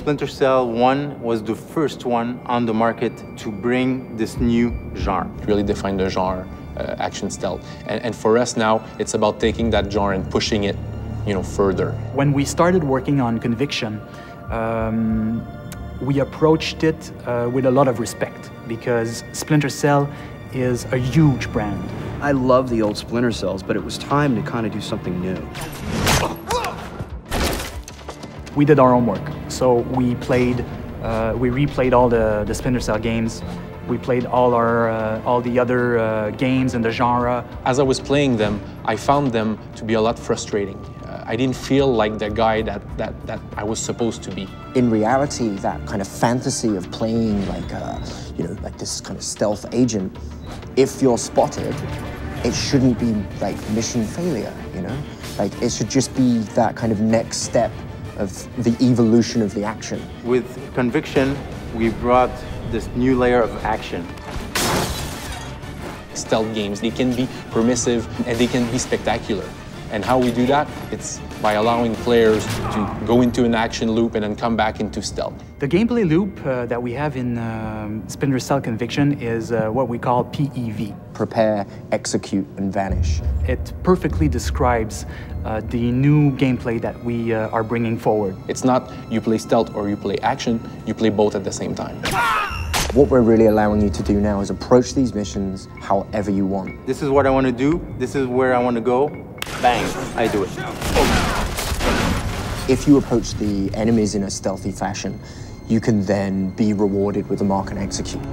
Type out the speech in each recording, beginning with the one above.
Splinter Cell 1 was the first one on the market to bring this new genre. Really define the genre, action stealth. And for us now, it's about taking that genre and pushing it, further. When we started working on Conviction, we approached it with a lot of respect because Splinter Cell is a huge brand. I love the old Splinter Cells, but it was time to kind of do something new. We did our homework, so we replayed all the Splinter Cell games. We played all the other games in the genre. As I was playing them, I found them to be a lot frustrating. I didn't feel like the guy that I was supposed to be. In reality, that kind of fantasy of playing like this kind of stealth agent, if you're spotted, it shouldn't be like mission failure, Like it should just be that kind of next step of the evolution of the action. With Conviction, we brought this new layer of action. Stealth games, they can be permissive and they can be spectacular. And how we do that, it's by allowing players to go into an action loop and then come back into stealth. The gameplay loop that we have in Splinter Cell Conviction is what we call PEV. Prepare, execute, and vanish. It perfectly describes the new gameplay that we are bringing forward. It's not you play stealth or you play action, you play both at the same time. What we're really allowing you to do now is approach these missions however you want. This is what I want to do, this is where I want to go, bang, I do it. If you approach the enemies in a stealthy fashion, you can then be rewarded with a mark and execute.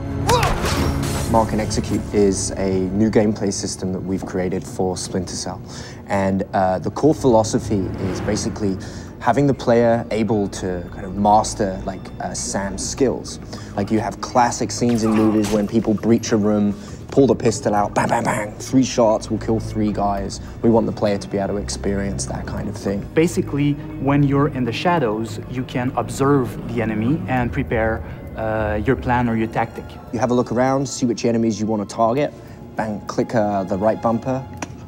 Mark and execute is a new gameplay system that we've created for Splinter Cell. And the core philosophy is basically having the player able to kind of master like Sam's skills. Like you have classic scenes in movies when people breach a room, pull the pistol out, bang, bang, bang, 3 shots will kill 3 guys. We want the player to be able to experience that kind of thing. Basically, when you're in the shadows, you can observe the enemy and prepare your plan or your tactic. You have a look around, see which enemies you want to target, bang, click the right bumper,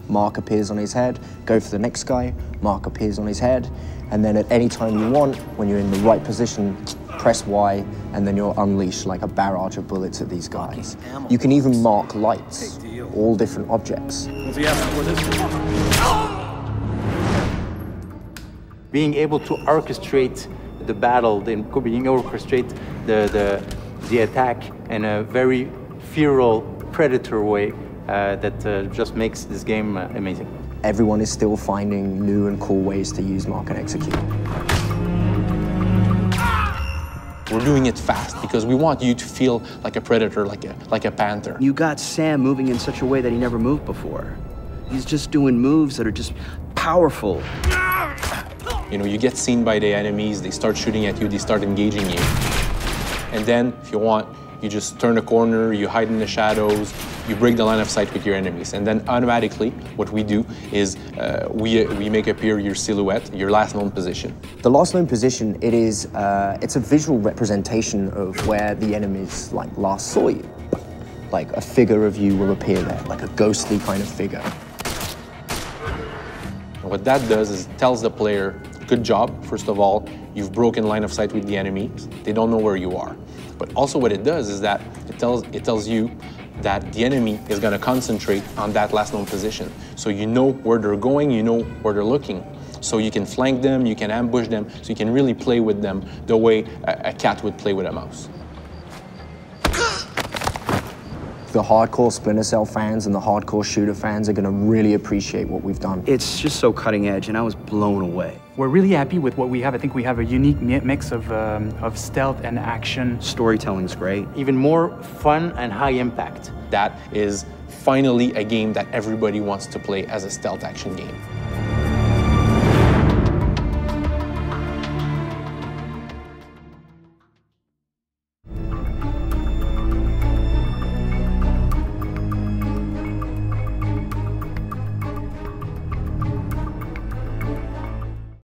mark appears on his head, go for the next guy, mark appears on his head, and then at any time you want, when you're in the right position, press Y, and then you'll unleash like a barrage of bullets at these guys. You can even mark lights, all different objects. Being able to orchestrate the battle, being able to orchestrate the attack in a very feral predator way that just makes this game amazing. Everyone is still finding new and cool ways to use mark and execute. We're doing it fast because we want you to feel like a predator, like a panther. You got Sam moving in such a way that he never moved before. He's just doing moves that are just powerful. You get seen by the enemies, they start shooting at you, they start engaging you. And then, if you want, you just turn a corner, you hide in the shadows, you break the line of sight with your enemies. And then automatically, what we do is we make appear your silhouette, your last known position. The last known position, it's a visual representation of where the enemies last saw you. Like a figure of you will appear there, like a ghostly kind of figure. And what that does is it tells the player, good job, first of all, you've broken line of sight with the enemies, they don't know where you are. But also what it does is that it tells you that the enemy is going to concentrate on that last known position. So you know where they're going, you know where they're looking. So you can flank them, you can ambush them, so you can really play with them the way a cat would play with a mouse. The hardcore Splinter Cell fans and the hardcore shooter fans are going to really appreciate what we've done. It's just so cutting edge, and I was blown away. We're really happy with what we have. I think we have a unique mix of stealth and action. Storytelling's great. Even more fun and high impact. That is finally a game that everybody wants to play as a stealth action game.